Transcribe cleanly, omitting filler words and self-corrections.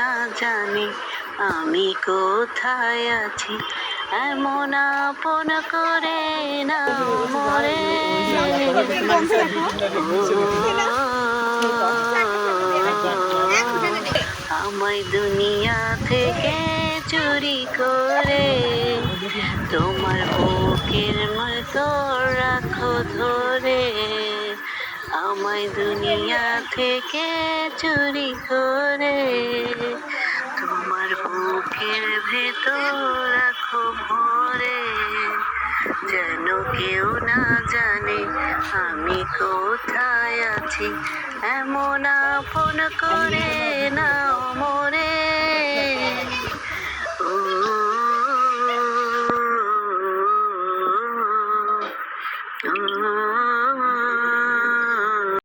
না জানে আমি কোথায় আছি, এমন আপন করে নাও মোরে। আমায় দুনিয়া থেকে চুরি করে তোমার বুকের মতো রাখো ধরে। আমায় দুনিয়া থেকে চুরি করে তোমার বুকের ভেতর রাখো ভরে, যেন কেউ না জানে আমি কোথায় আছি, এমন আপন করে নাও মোরে। ও